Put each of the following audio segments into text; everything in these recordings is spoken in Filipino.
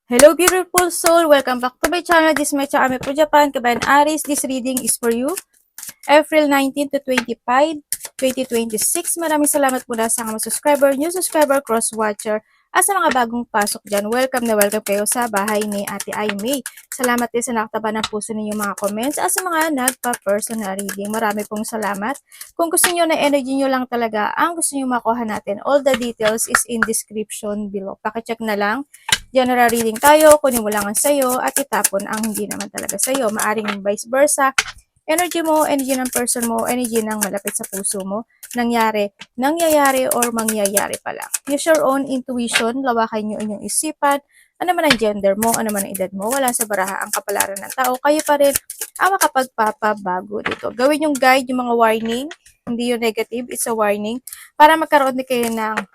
Hello beautiful soul! Welcome back to my channel. This is my channel for Japan, Kabayan Aris. This reading is for you. April 19 to 25, 2026. Maraming salamat mula sa mga subscriber, new subscriber, cross-watcher, at sa mga bagong pasok dyan. Welcome na welcome kayo sa bahay ni Ate Aimee. Salamat din sa nakataba ng puso ninyong mga comments at sa mga nagpa-personal reading. Marami pong salamat. Kung gusto niyo na energy niyo lang talaga, ang gusto niyo makuha natin, all the details is in description below. Pakicheck na lang. General reading tayo, kunin mo lang ang sayo at itapon ang hindi naman talaga sayo. Maaring vice versa. Energy mo, energy ng person mo, energy ng malapit sa puso mo, nangyayari or mangyayari pa lang. Use your own intuition, lawakan nyo inyong isipan, ano man ang gender mo, ano man ang edad mo, wala sa baraha ang kapalaran ng tao, kayo pa rin ang makapagpapabago dito. Gawin yung guide, yung mga warning, hindi yung negative, it's a warning, para magkaroon din kayo ng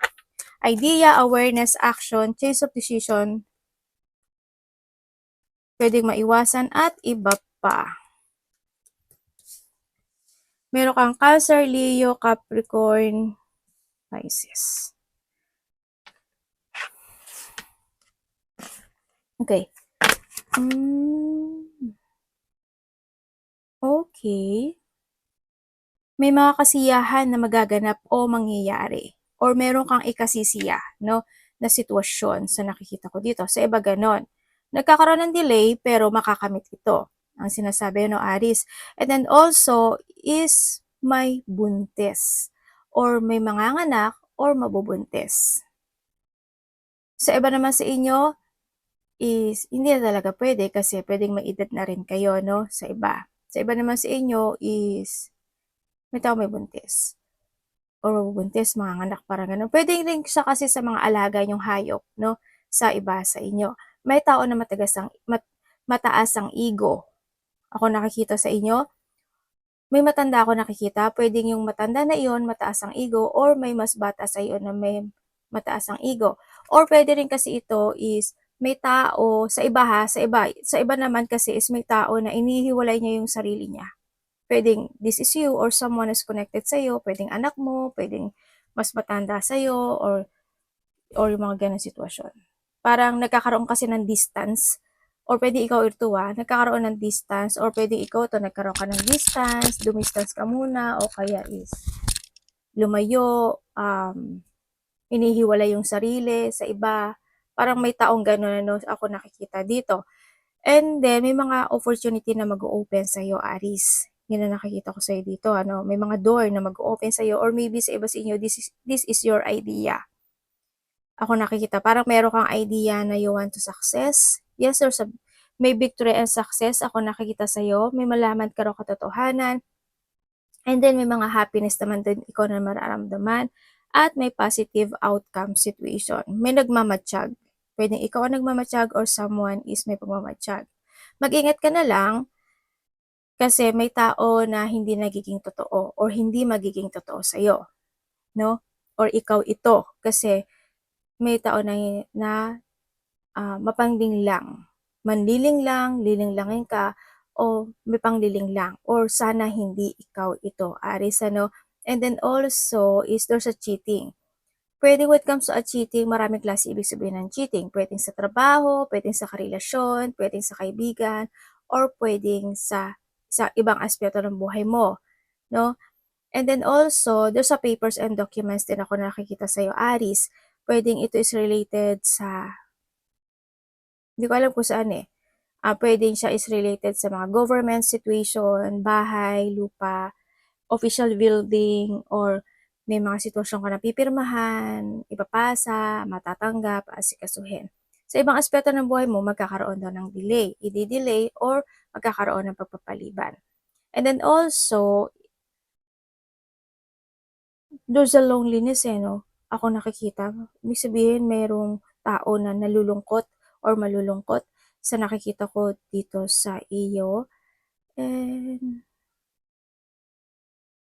idea, awareness, action, change of decision, pwedeng maiwasan at iba pa. Meron kang Cancer, Leo, Capricorn, Pisces. Okay. Okay. May mga kasiyahan na magaganap o mangyayari. Or meron kang ikasisiya, no? Na sitwasyon sa nakikita ko dito. Sa iba ganon. Nagkakaroon ng delay pero makakamit ito. Ang sinasabi, no, Aris. And then also is may buntis. Or may manganganak or mabubuntis. Sa iba naman sa inyo, is hindi na talaga pwede kasi pwedeng may edad na rin kayo, no? Sa iba. Sa iba naman sa inyo is may tao may buntis. Or mabubuntis, mga anak, parang ganun. Pwede rin siya kasi sa mga alaga yung hayop, no? Sa iba sa inyo. May tao na mataas ang ego. Ako nakikita sa inyo. May matanda ako nakikita. Pwedeng yung matanda na iyon, mataas ang ego. Or may mas bata sa iyo na may mataas ang ego. Or pwede rin kasi ito is may tao, sa iba naman kasi is may tao na inihiwalay niya yung sarili niya. Pwedeng this is you or someone is connected sa iyo, pwedeng anak mo, pwedeng mas matanda sa iyo or yung mga ganung sitwasyon. Parang nagkakaroon kasi ng distance or pwede ikaw ito nagkakaroon ng distance or pwede ikaw to nagkaroon ka ng distance, dumistance ka muna o kaya is lumayo, inihiwalay yung sarili sa iba. Parang may taong gano'n, ano, ako nakikita dito. And then, may mga opportunity na mag-open sa iyo, Aris. Yun ang nakikita ko sa iyo dito. Ano? May mga door na mag-open sa iyo or maybe sa iba sa inyo, this is your idea. Ako nakikita, parang meron kang idea na you want to success. Yes, may victory and success. Ako nakikita sa iyo. May malaman ka rin katotohanan. And then, may mga happiness naman din ikaw na mararamdaman. At may positive outcome situation. May nagmamatsyag. Pwedeng ikaw ang nagmamatsyag or someone is may pagmamatsyag. Mag-ingat ka na lang kasi may tao na hindi nagiging totoo or hindi magiging totoo sa'yo. No? Or ikaw ito kasi may tao na mapangling lang. Manliling lang, lilinglangin ka, o may pangliling lang. Or sana hindi ikaw ito, Aris, ano? And then also is there's a cheating. Pwede when it comes to a cheating, maraming klase ibig sabihin ng cheating. Pwedeng sa trabaho, pwedeng sa karelasyon, pwedeng sa kaibigan, or pwedeng sa ibang aspeto ng buhay mo, no? And then also, there's a papers and documents din ako nakikita sa iyo, Aris. Pwedeng ito is related sa, hindi ko alam kung saan eh. Pwedeng siya is related sa mga government situation, bahay, lupa, official building, or may mga sitwasyon ka na pipirmahan, ipapasa, matatanggap, asikasuhin. Sa ibang aspeto ng buhay mo, magkakaroon daw ng delay, i-delay, or magkakaroon ng pagpapaliban. And then also, there's a loneliness no? Ako nakikita. Ibig sabihin, mayroong tao na nalulungkot or malulungkot sa nakikita ko dito sa iyo. And,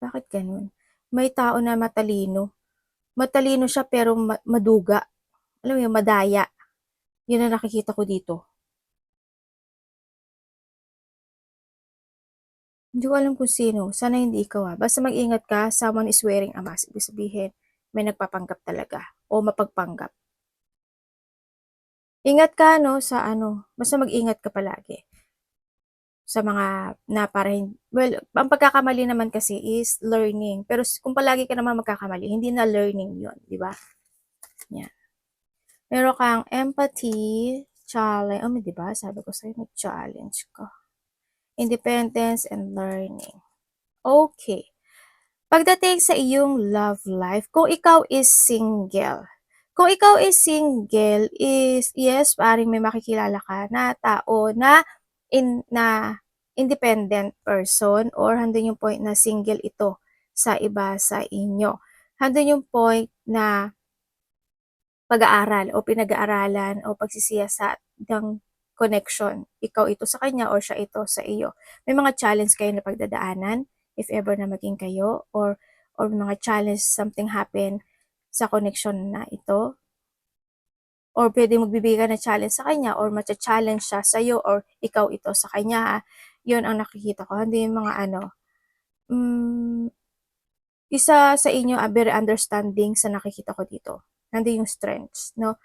bakit ganun? May tao na matalino. Matalino siya pero maduga. Alam mo yung madaya. Yun ang nakikita ko dito. Hindi ko alam kung sino. Sana hindi ikaw Basta mag-ingat ka, someone is wearing a mask. Ibig sabihin, may nagpapanggap talaga. O mapagpanggap. Ingat ka 'no, sa ano, basta mag-ingat ka palagi sa mga na para well, ang pagkakamali naman kasi is learning, pero kung palagi ka naman magkakamali, hindi na learning 'yun, 'di ba? 'Yan. Meron kang empathy, challenge 'di ba sabi ko sa'yo mag-challenge ka. Independence and learning. Okay. Pagdating sa iyong love life, kung ikaw is single is yes, maaaring may makikilala ka na tao na na independent person or handun yung point na single ito sa iba sa inyo. Handun yung point na pag-aaral o pinag-aaralan o pagsisiyasat ng connection. Ikaw ito sa kanya or siya ito sa iyo. May mga challenge kayo na pagdadaanan if ever na maging kayo or mga challenge, something happen sa connection na ito, or pwede magbibigay ka ng challenge sa kanya or matcha-challenge siya sa iyo or ikaw ito sa kanya ha. Yun ang nakikita ko. Hindi yung mga ano, isa sa inyo very understanding sa nakikita ko dito. Nandun yung strengths, no?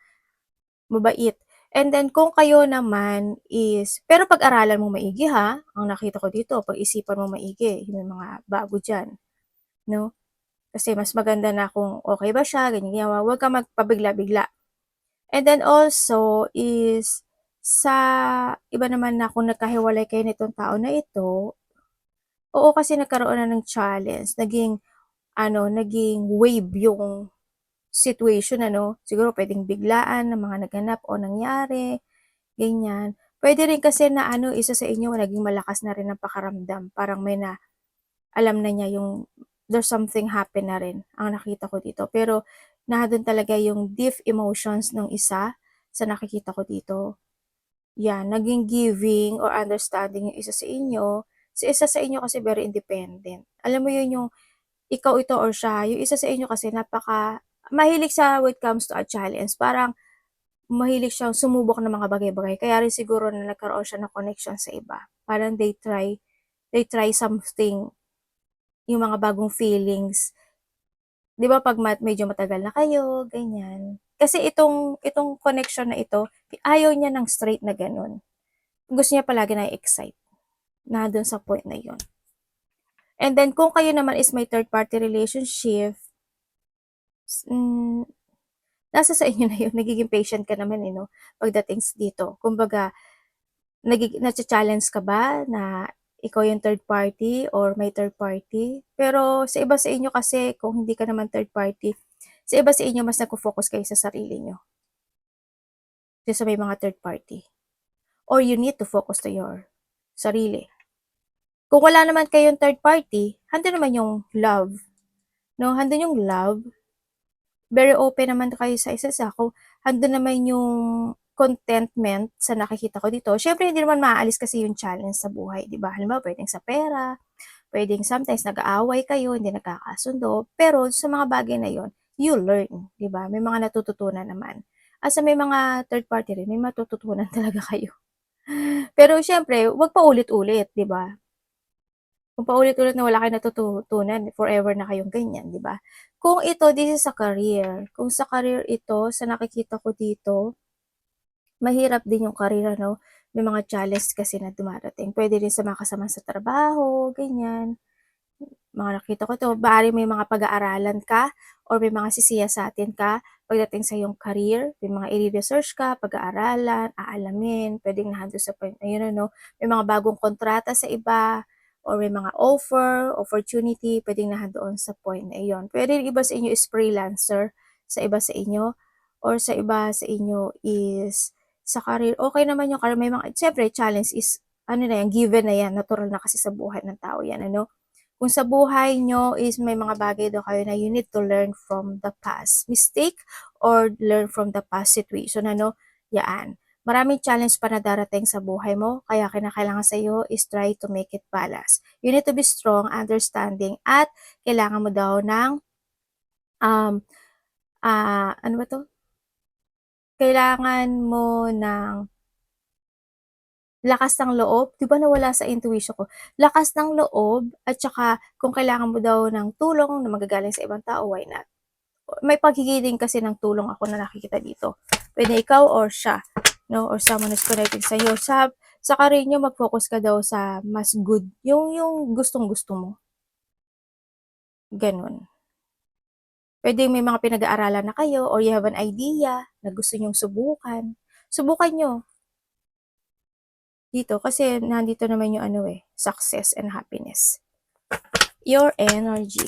Mabait. And then kung kayo naman is pero pag-aralan mo maigi ha, ang nakita ko dito, pag-isipan mo maigi, yung mga bago diyan, 'no? Kasi mas maganda na kung okay ba siya, ganyan, ganyan, huwag kang magpabigla-bigla. And then also is sa iba naman na kung nagkahiwalay kayo nitong tao na ito, oo, kasi nagkaroon na ng challenge, naging ano, naging wave yung situation ano, siguro puwedeng biglaan na mga naganap o nangyari. Ganyan. Puwede rin kasi na ano, isa sa inyo naging malakas na rin ang pakaramdam, parang may na alam na niya yung there's something happen na rin, ang nakita ko dito. Pero nandun talaga yung deep emotions ng isa sa nakikita ko dito. Yan, naging giving or understanding yung isa sa inyo. Si isa sa inyo kasi very independent. Alam mo yun yung ikaw ito or siya, yung isa sa inyo kasi mahilig sa when it comes to a challenge, parang mahilig siyang sumubok ng mga bagay-bagay kaya rin siguro na nagkaroon siya ng connection sa iba. Parang they try something, yung mga bagong feelings. 'Di ba 'pag medyo matagal na kayo, ganyan. Kasi itong connection na ito, ayaw niya ng straight na gano'n. Gusto niya palagi na-e-excite, na do'n sa point na 'yon. And then kung kayo naman is may third party relationship, hmm, nasa sa inyo na 'yun, nagiging patient ka naman, eh, 'no, pagdating dito. Kumbaga nacha-challenge ka ba na ikaw yung third party or may third party? Pero sa iba sa inyo kasi kung hindi ka naman third party, sa iba sa inyo mas nagfo-focus kayo sa sarili niyo kaysa may mga third party. Or you need to focus to your sarili. Kung wala naman kayong third party, handun naman yung love, 'no? Handun yung love, very open naman kayo sa isa't isa, kung andun naman yung contentment sa nakikita ko dito. Siyempre hindi naman maaalis kasi yung challenge sa buhay, 'di ba? Halimbawa puwedeng sa pera, puwedeng sometimes nag-aaway kayo, hindi nagkakasundo, pero sa mga bagay na yon you learn, 'di ba? May mga natututunan naman. At sa may mga third party rin, may matututunan talaga kayo. Pero siyempre 'wag paulit-ulit, 'di ba? Kung paulit-ulit na wala kayong natututunan, forever na kayong ganyan, 'di ba? Kung ito, this is sa career. Kung sa career ito, sa nakikita ko dito, mahirap din yung career ano, may mga challenge kasi na dumarating. Puwede rin sa mga kasama sa trabaho, ganyan. Mga nakita ko 'to, maaaring may mga pag-aaralan ka or may mga sisiyasatin ka pagdating sa iyong career, may mga ire-research ka, pag-aaralan, aalamin, puwedeng nandun sa point na yun ano, may mga bagong kontrata sa iba or may mga offer, opportunity, puwedeng nandoon sa point na iyon. Puwede rin iba sa inyo is freelancer, sa iba sa inyo or sa iba sa inyo is sa career, okey naman yung career, may mga siyempre challenge is ano na yan, given na yan, natural na kasi sa buhay ng tao yan ano. Kung sa buhay nyo is may mga bagay daw kayo na you need to learn from the past mistake or learn from the past situation ano, yaan. Maraming challenge pa na darating sa buhay mo, kaya kinakailangan sa iyo is try to make it balance. You need to be strong, understanding, at kailangan mo daw ng, um, ano ba 'to? Kailangan mo ng lakas ng loob, 'di ba nawala sa intuition ko, lakas ng loob at saka kung kailangan mo daw ng tulong na manggagaling sa ibang tao, why not? May paghihiling kasi ng tulong ako na nakikita dito. Puwede ikaw or siya. no, or someone who's connected sa'yo. Sa career niyo mag-focus ka daw sa mas good, yung gustong-gusto mo, gano'n. Puwedeng may mga pinag-aaralan na kayo or you have an idea na gusto niyong subukan. Subukan niyo dito kasi nandito naman yung ano, success and happiness. Your energy.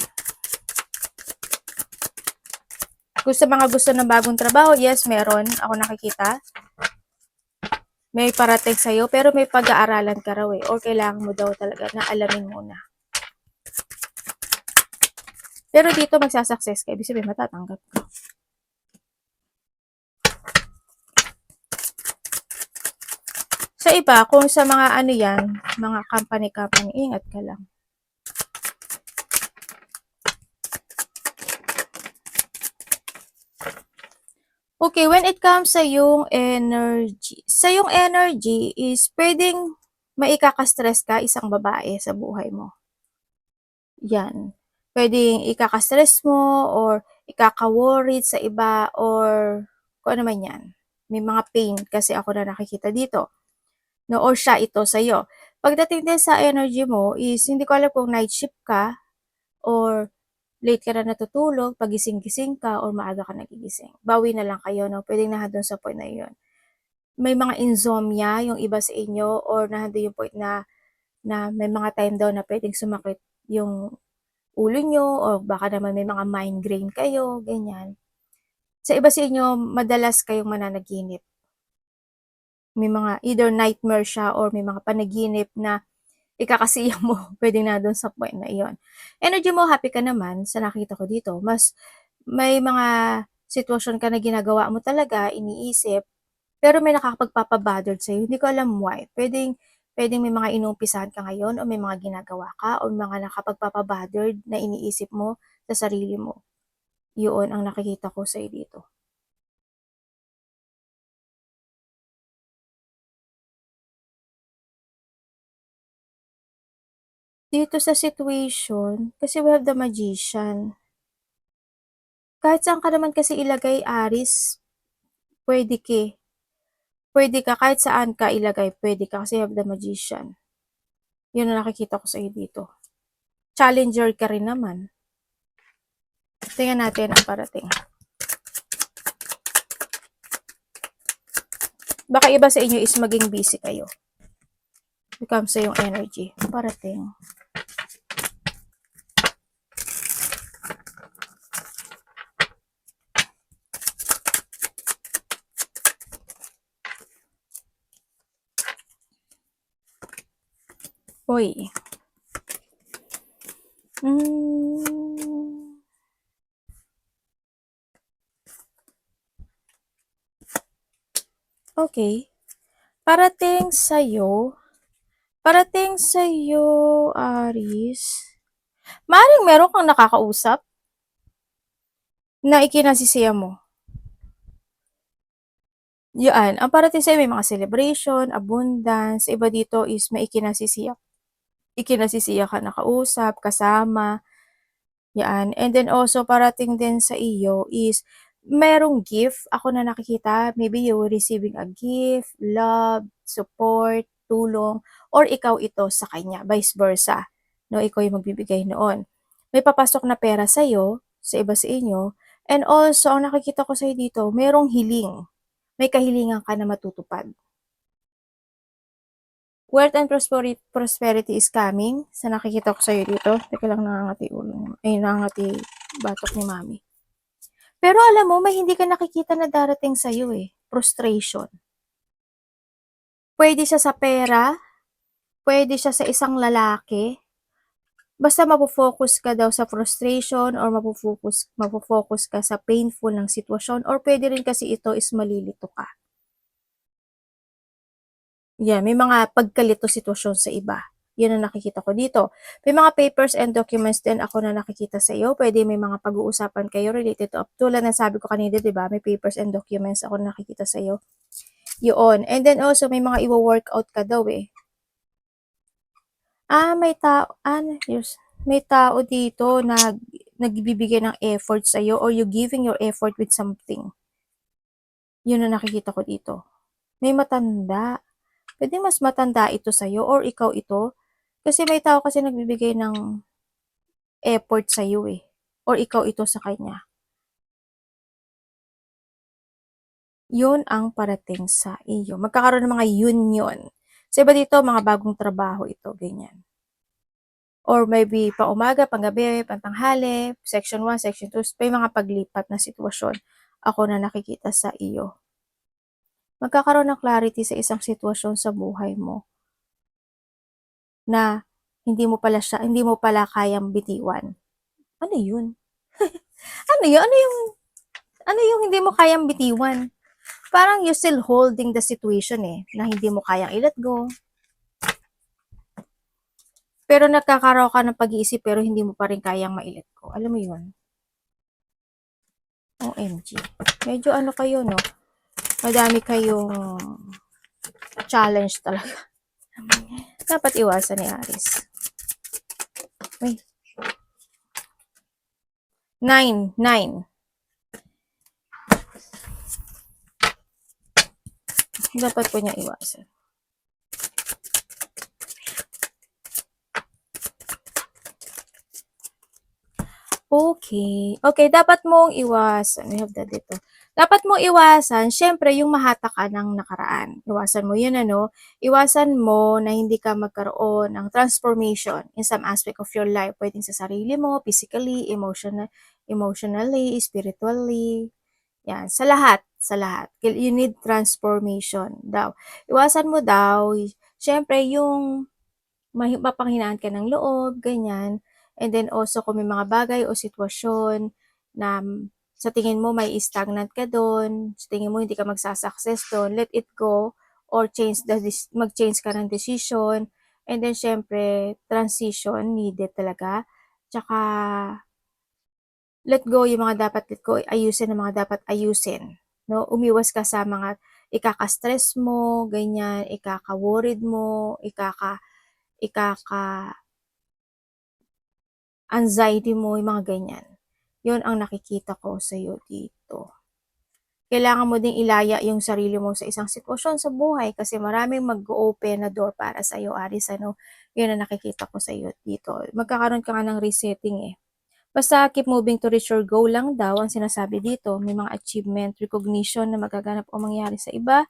Kung sa mga gusto ng bagong trabaho, yes, meron ako nakikita. May parating sa'yo, pero may pag-aaralan ka raw or kailangan mo daw talaga na alamin muna. Pero dito magsasucess ka, ibig sabihin matatanggap ka. Sa iba, kung sa mga ano yan, mga company, ingat ka lang. Okay, when it comes sa yung energy is pwedeng maikaka-stress ka isang babae sa buhay mo. Yan. Pwedeng ikaka-stress mo or ikaka-worried sa iba or kung ano man yan. May mga pain kasi ako na nakikita dito. No, or siya ito sa'yo. Pagdating din sa energy mo is hindi ko alam kung night shift ka or late ka na natutulog, pagising-gising ka or maaga ka nagigising. Bawi na lang kayo, no? Pwedeng nandun sa point na yun. May mga insomnia yung iba sa inyo or nandun yung point na may mga time daw na pwedeng sumakit yung ulo nyo o baka naman may mga migraine kayo, ganyan. Sa iba sa inyo, madalas kayong mananaginip. May mga either nightmare siya or may mga panaginip na ikakasiya mo, pwedeng na doon sa point na iyon. Energy mo, happy ka naman sa nakita ko dito. Mas may mga sitwasyon ka na ginagawa mo talaga, iniisip, pero may nakakapagpapabothered sa'yo. Hindi ko alam why. Pwedeng may mga inumpisahan ka ngayon o may mga ginagawa ka o mga nakapagpapabothered na iniisip mo sa sarili mo. Yun ang nakikita ko sa'yo dito. Dito sa situation, kasi we have the Magician. Kahit saan ka naman kasi ilagay, Aris, pwede ka. Pwede ka, kahit saan ka ilagay, pwede ka kasi you have the Magician. Yun ang nakikita ko sa'yo dito. Challenger ka rin naman. Tingnan natin ang parating. Baka iba sa inyo is maging busy kayo. Become sa yung energy. Parating. Uy. Okay. Parating sa'yo, Aris, maaaring meron kang nakakausap na ikinasisiya mo. Yan, ang parating sa'yo may mga celebration, abundance, iba dito is may ikinasisiya ka nakausap, kasama, yan. And then also, parating din sa iyo is, merong gift, ako na nakikita, maybe you receiving a gift, love, support, tulong, or ikaw ito sa kanya, vice versa. No, ikaw yung magbibigay noon. May papasok na pera sa iyo, sa iba sa inyo, and also, ang nakikita ko sa iyo dito, merong hiling. May kahilingan ka na matutupad. Wealth and prosperity is coming. Sa nakikita ko sa'yo dito. Teka lang, nangangati ulo. Nangangati batok ni mami. Pero alam mo, may hindi ka nakikita na darating sa'yo Frustration. Pwede siya sa pera. Pwede siya sa isang lalaki. Basta mapofocus ka daw sa frustration or mapofocus ka sa painful ng sitwasyon or pwede rin kasi ito is malilito ka. Yan, may mga pagkalito sitwasyon sa iba. Yun ang nakikita ko dito. May mga papers and documents din ako na nakikita sa iyo. Pwede may mga pag-uusapan kayo related to, tulad ng sabi ko kanina, di ba? May papers and documents ako na nakikita sa iyo. Yun. And then also, may mga iwo-workout ka daw may tao dito na nagbibigay ng effort sa iyo or you giving your effort with something. Yun ang nakikita ko dito. May matanda. Pwede mas matanda ito sa'yo or ikaw ito. Kasi may tao kasi nagbibigay ng effort sa'yo eh. Or ikaw ito sa kanya. Yun ang parating sa iyo. Magkakaroon ng mga union. Sa iba dito, mga bagong trabaho ito, ganyan. Or maybe pang umaga, pang gabi, pang tanghali, section 1, section 2, may mga paglipat na sitwasyon ako na nakikita sa iyo. Magkakaroon ng clarity sa isang sitwasyon sa buhay mo na hindi mo pala kayang bitiwan. Ano yun? Ano yun? Ano yung hindi mo kayang bitiwan? Parang you still holding the situation eh, na hindi mo kayang i-let go. Pero nagkakaroon ka ng pag-iisip pero hindi mo pa rin kayang ma-let go. Alam mo yun? OMG. Medyo ano kayo, no? Madami kayong challenge talaga. Dapat iwasan ni Aris. Uy. 9. Dapat po niya iwasan. Okay. Okay, dapat mong iwasan. We have that dito. Dapat mong iwasan, syempre, yung mahata ka ng nakaraan. Iwasan mo yun, ano? Iwasan mo na hindi ka magkaroon ng transformation in some aspect of your life. Pwedeng sa sarili mo, physically, emotionally, spiritually. Yan, sa lahat, sa lahat. You need transformation daw. Iwasan mo daw, syempre, yung mapanghinaan ka ng loob, ganyan. And then also kung may mga bagay o sitwasyon na sa tingin mo may stagnant ka doon, sa tingin mo hindi ka magsasucess doon, let it go or mag-change ka ng decision. And then syempre, transition needed talaga. Tsaka let go yung mga dapat let go, ayusin ang mga dapat ayusin. No? Umiwas ka sa mga ikaka-stress mo, ganyan, ikaka-worried mo, ikaka-anxiety mo, yung mga ganyan. Yun ang nakikita ko sa iyo dito. Kailangan mo ding ilaya yung sarili mo sa isang sitwasyon sa buhay kasi maraming mag-open na door para sa iyo, Aris. Ano? Yun ang nakikita ko sa iyo dito. Magkakaroon ka nga ng resetting eh. Basta keep moving to reach your goal lang daw ang sinasabi dito. May mga achievement, recognition na magaganap o mangyari sa iba.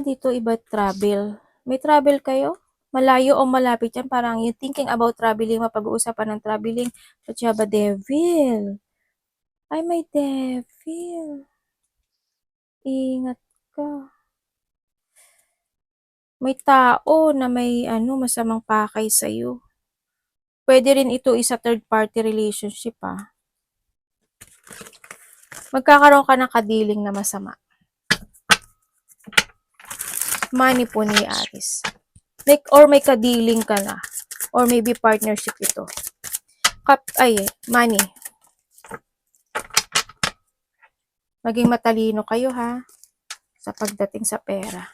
Dito iba travel. May travel kayo? Malayo o malapit yan? Parang you thinking about traveling, mapag-uusapan ng traveling. But devil. Ay, may devil. Ingat ka. May tao na may masamang pakay sa'yo. Pwede rin ito isa third party relationship Magkakaroon ka ng kadiling na masama. Money po ni Aris. Or may kadiling ka na. Or maybe partnership ito. Money. Maging matalino kayo sa pagdating sa pera.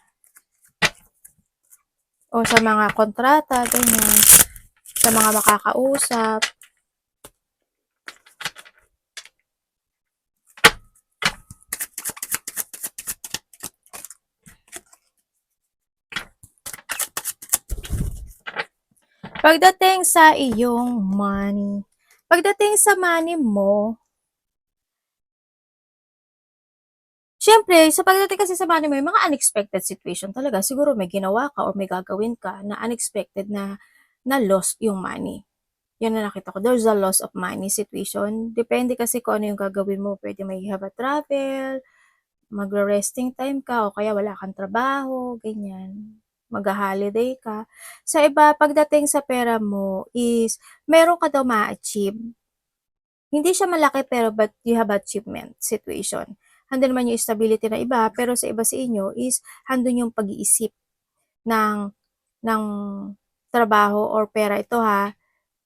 O sa mga kontrata, ganyan. Sa mga makakausap. Pagdating sa iyong money. Pagdating sa money mo, syempre, sa pagdating kasi sa money mo, may mga unexpected situation talaga. Siguro may ginawa ka or may gagawin ka na unexpected na loss yung money. Yan na nakita ko. There's a loss of money situation. Depende kasi kung ano yung gagawin mo. Pwede may have a travel, magre-resting time ka, o kaya wala kang trabaho, ganyan. Mag-holiday ka. Sa iba, pagdating sa pera mo is, meron ka daw ma-achieve. Hindi siya malaki pero but you have achievement situation. Handle man yung stability na iba, pero sa iba sa inyo is handle yung pag-iisip ng ng trabaho or pera ito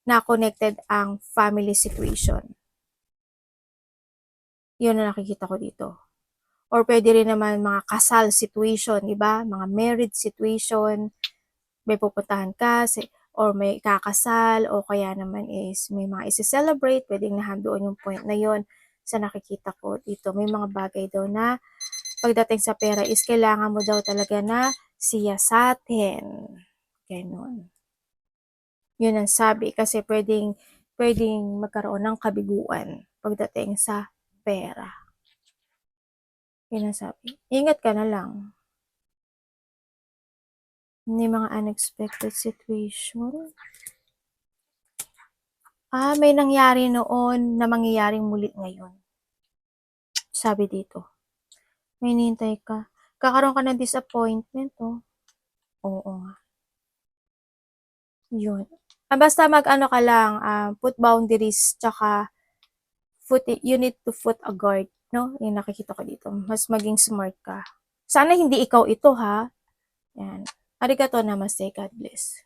na connected ang family situation. Yun na nakikita ko dito. Or pwede rin naman mga kasal situation, di ba? Mga marriage situation, may pupuntahan ka, or may kakasal, o kaya naman is may mga isi-celebrate, pwedeng nahandoon yung point na yon. sa nakikita ko dito. May mga bagay daw na pagdating sa pera is kailangan mo daw talaga na siyasatin. Gano'n. Yun ang sabi kasi pwedeng magkaroon ng kabiguan pagdating sa pera. Yun ang sabi. Ingat ka na lang. May mga unexpected situation. May nangyari noon na mangyayaring muli ngayon. Sabi dito. May hinihintay ka. Kakaroon ka ng disappointment, oh. Oo nga. Yun. Basta mag-ano ka lang, put boundaries, tsaka you need to put a guard, no? Yung nakikita ko dito. Mas maging smart ka. Sana hindi ikaw ito, ha? Yan. Arigato namaste. God bless.